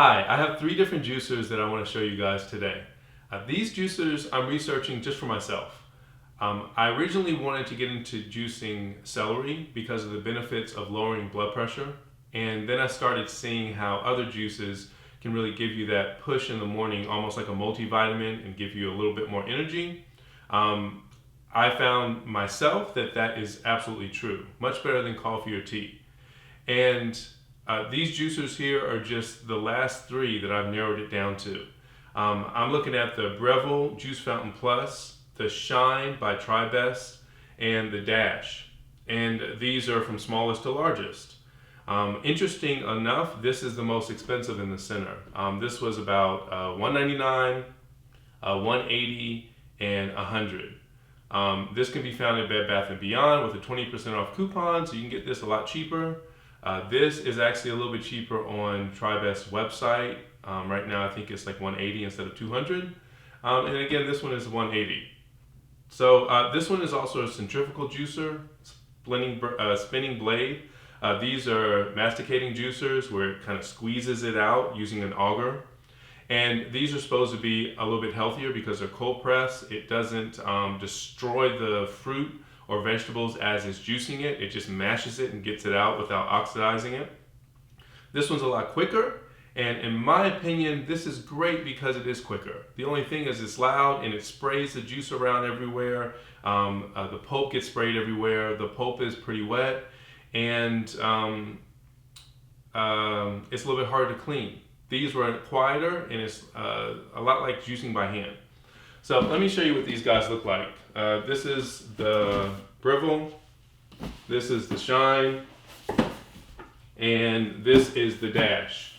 Hi, I have 3 different juicers that I want to show you guys today. These juicers I'm researching just for myself. I originally wanted to get into juicing celery because of the benefits of lowering blood pressure, and then I started seeing how other juices can really give you that push in the morning, almost like a multivitamin, and give you a little bit more energy. I found myself that is absolutely true, much better than coffee or tea. And these juicers here are just the last 3 that I've narrowed it down to. I'm looking at the Breville Juice Fountain Plus, the Shine by Tribest, and the Dash. And these are from smallest to largest. Interesting enough, this is the most expensive in the center. This was about $199, $180, and $100. This can be found at Bed Bath & Beyond with a 20% off coupon, so you can get this a lot cheaper. This is actually a little bit cheaper on Tribest's website. Right now I think it's like $180 instead of $200. And again, this one is $180. So this one is also a centrifugal juicer, spinning blade. These are masticating juicers where it kind of squeezes it out using an auger. And these are supposed to be a little bit healthier because they're cold pressed. It doesn't destroy the fruit or vegetables as it's juicing it. It just mashes it and gets it out without oxidizing it. This one's a lot quicker, and in my opinion, this is great because it is quicker. The only thing is it's loud and it sprays the juice around everywhere. The pulp gets sprayed everywhere. The pulp is pretty wet, and it's a little bit hard to clean. These were quieter, and it's a lot like juicing by hand. So let me show you what these guys look like. This is the Breville, this is the Shine, and this is the Dash.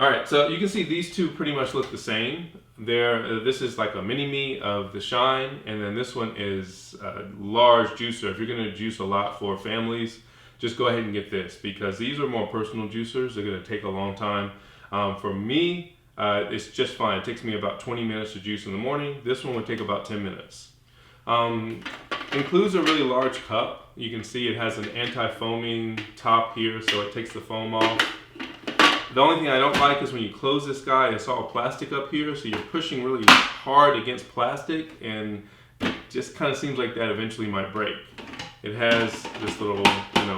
Alright, so you can see these two pretty much look the same. This is like a mini-me of the Shine, and then this one is a large juicer. If you're going to juice a lot for families, just go ahead and get this, because these are more personal juicers. They're going to take a long time. For me, it's just fine. It takes me about 20 minutes to juice in the morning. This one would take about 10 minutes. Includes a really large cup. You can see it has an anti-foaming top here, so it takes the foam off. The only thing I don't like is when you close this guy, it's all plastic up here, so you're pushing really hard against plastic, and it just kind of seems like that eventually might break. It has this little,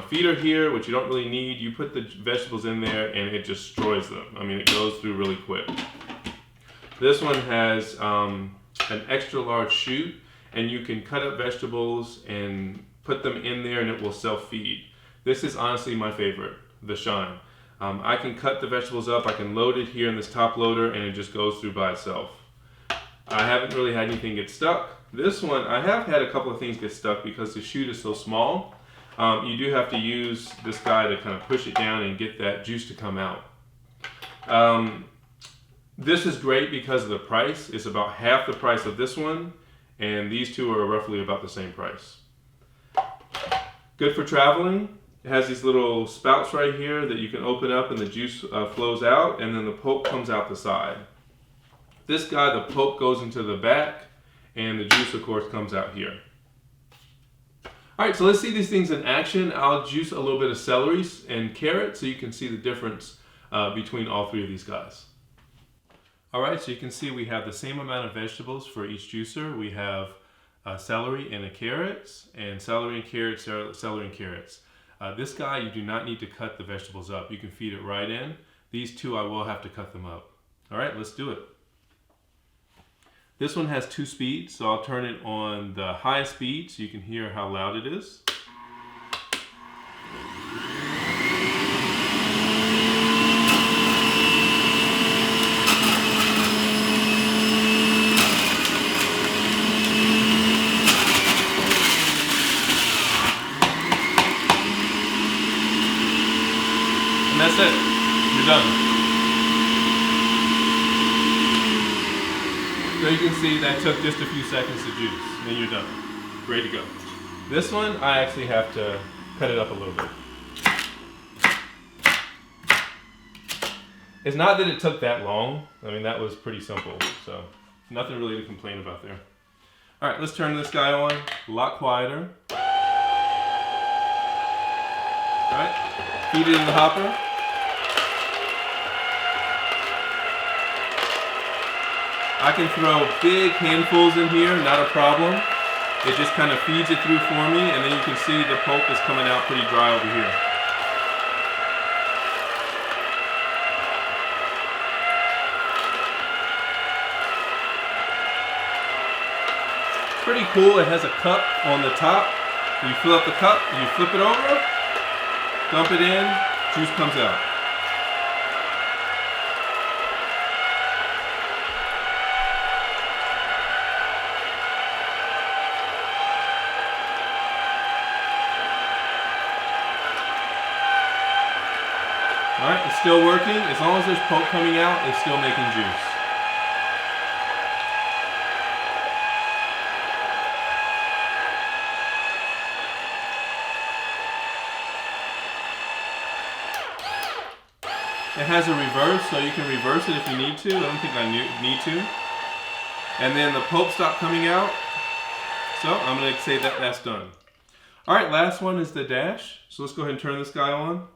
feeder here, which you don't really need. You put the vegetables in there and it just destroys them. I mean, it goes through really quick. This one has an extra large chute, and you can cut up vegetables and put them in there and it will self-feed. This is honestly my favorite, the Shine. I can cut the vegetables up, I can load it here in this top loader, and it just goes through by itself. I haven't really had anything get stuck. This one, I have had a couple of things get stuck because the chute is so small. You do have to use this guy to kind of push it down and get that juice to come out. This is great because of the price. It's about half the price of this one, and these two are roughly about the same price. Good for traveling. It has these little spouts right here that you can open up and the juice flows out, and then the pulp comes out the side. This guy, the pulp goes into the back, and the juice, of course, comes out here. Alright, so let's see these things in action. I'll juice a little bit of celery and carrot so you can see the difference between all 3 of these guys. Alright, so you can see we have the same amount of vegetables for each juicer. We have celery and carrots, and celery and carrots, celery and carrots. This guy, you do not need to cut the vegetables up. You can feed it right in. These 2, I will have to cut them up. Alright, let's do it. This one has 2 speeds, so I'll turn it on the highest speed so you can hear how loud it is. And that's it. You're done. So you can see that took just a few seconds to juice, and then you're done. Ready to go. This one, I actually have to cut it up a little bit. It's not that it took that long. I mean, that was pretty simple, so nothing really to complain about there. All right, let's turn this guy on. A lot quieter. All right, feed it in the hopper. I can throw big handfuls in here, not a problem. It just kind of feeds it through for me, and then you can see the pulp is coming out pretty dry over here. Pretty cool. It has a cup on the top. You fill up the cup, you flip it over, dump it in, juice comes out. Alright, it's still working. As long as there's pulp coming out, it's still making juice. It has a reverse, so you can reverse it if you need to. I don't think I need to. And then the pulp stopped coming out. So I'm going to say that that's done. Alright, last one is the dash. So let's go ahead and turn this guy on.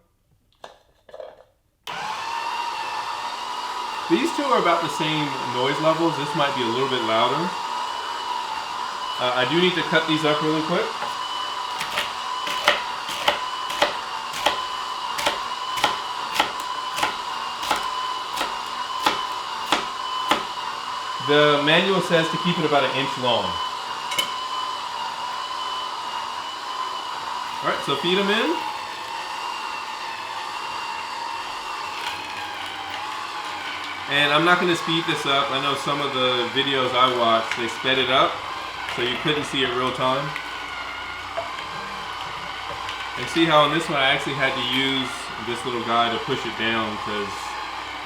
These two are about the same noise levels. This might be a little bit louder. I do need to cut these up really quick. The manual says to keep it about 1 inch long. Alright, so feed them in. And I'm not going to speed this up. I know some of the videos I watched, they sped it up, so you couldn't see it real time. And see how on this one I actually had to use this little guy to push it down because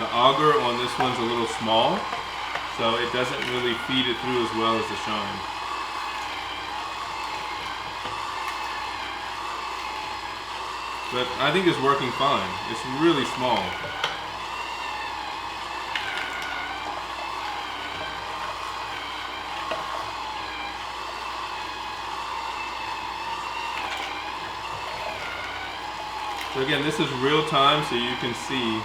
the auger on this one's a little small. So it doesn't really feed it through as well as the shine. But I think it's working fine. It's really small. So again, this is real time, so you can see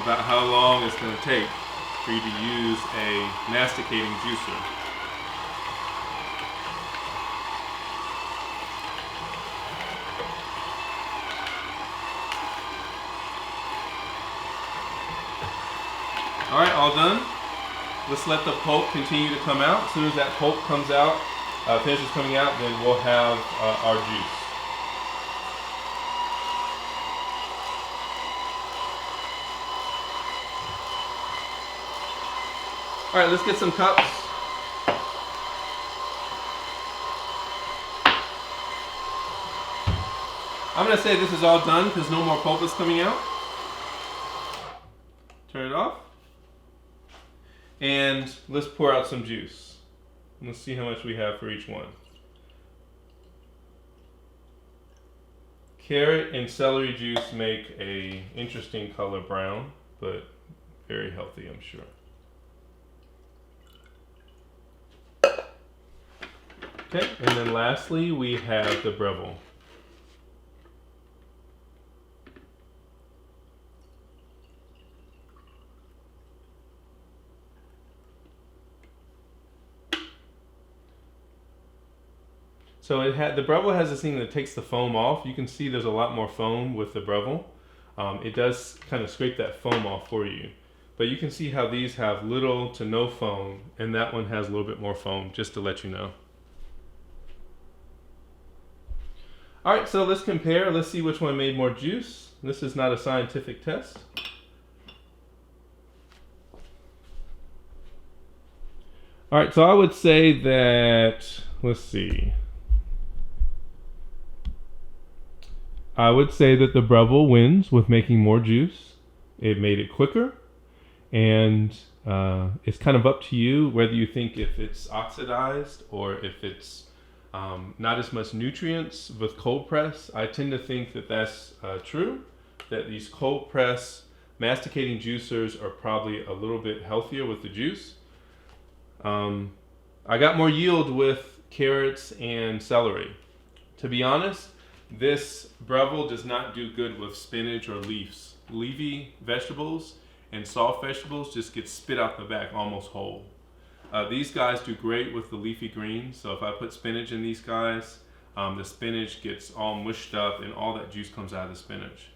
about how long it's going to take for you to use a masticating juicer. Alright, all done. Let's let the pulp continue to come out. As soon as that pulp comes out, finishes coming out, then we'll have our juice. Alright, let's get some cups. I'm going to say this is all done because no more pulp is coming out. Turn it off. And let's pour out some juice. Let's see how much we have for each one. Carrot and celery juice make a interesting color brown, but very healthy, I'm sure. Okay, and then lastly we have the Breville. So the Breville has this thing that takes the foam off. You can see there's a lot more foam with the Breville. It does kind of scrape that foam off for you. But you can see how these have little to no foam, and that one has a little bit more foam, just to let you know. Alright, so let's compare. Let's see which one made more juice. This is not a scientific test. Alright, so I would say that, let's see. I would say that the Breville wins with making more juice. It made it quicker, and it's kind of up to you whether you think if it's oxidized or if it's not as much nutrients with cold press. I tend to think that that's true, that these cold press masticating juicers are probably a little bit healthier with the juice. I got more yield with carrots and celery. To be honest, this Breville does not do good with spinach or leaves. Leafy vegetables and soft vegetables just get spit out the back almost whole. These guys do great with the leafy greens. So if I put spinach in these guys, the spinach gets all mushed up and all that juice comes out of the spinach.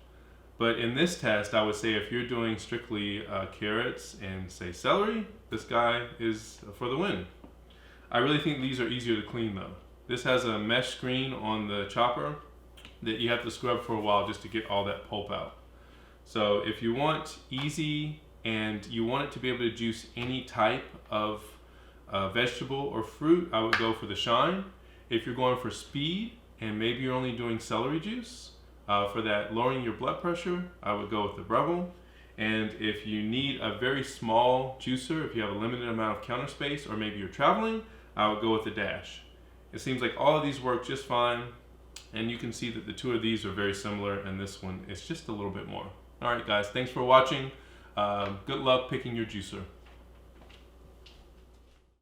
But in this test, I would say if you're doing strictly carrots and say celery, this guy is for the win. I really think these are easier to clean though. This has a mesh screen on the chopper that you have to scrub for a while just to get all that pulp out. So if you want easy and you want it to be able to juice any type of vegetable or fruit, I would go for the Shine. If you're going for speed and maybe you're only doing celery juice, for that lowering your blood pressure, I would go with the Breville. And if you need a very small juicer, if you have a limited amount of counter space or maybe you're traveling, I would go with the Dash. It seems like all of these work just fine, and you can see that the two of these are very similar, and this one is just a little bit more. All right, guys, thanks for watching. Good luck picking your juicer.